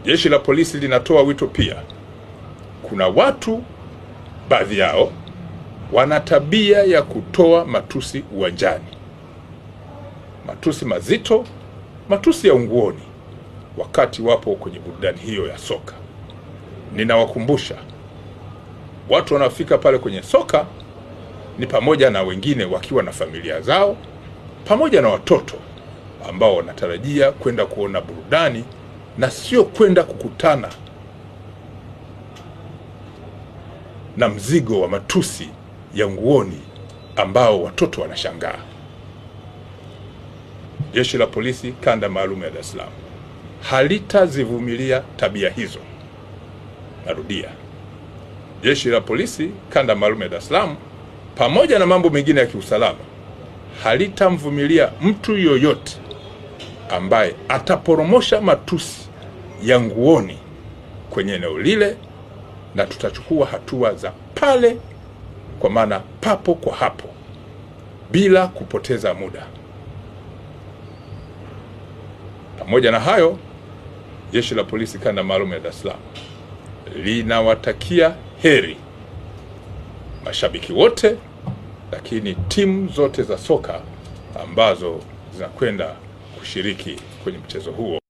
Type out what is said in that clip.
Jeshi la polisi linatoa wito pia. Kuna watu baadhi yao wana tabia ya kutoa matusi uwanjani, matusi mazito, matusi ya unguoni wakati wapo kwenye burudani hiyo ya soka. Ninawakumbusha watu wanaofika pale kwenye soka ni pamoja na wengine wakiwa na familia zao, pamoja na watoto ambao wanatarajia kwenda kuona burudani na sio kwenda kukutana na mzigo wa matusi ya nguoni ambao watoto wanashangaa. Jeshi la polisi kanda maalum ya Dar es Salaam halitazivumilia tabia hizo. Narudia, jeshi la polisi kanda maalum ya Dar es Salaam pamoja na mambo mengine ya kiusalama halitamvumilia mtu yoyote ambaye ataporomosha matusi ya nguoni kwenye eneo lile, na tutachukua hatua za pale, kwa maana papo kwa hapo, bila kupoteza muda. Pamoja na hayo, jeshi la polisi kanda maalum ya Dar es Salaam linawatakia heri mashabiki wote, lakini timu zote za soka ambazo zinakwenda kushiriki kwenye mchezo huo.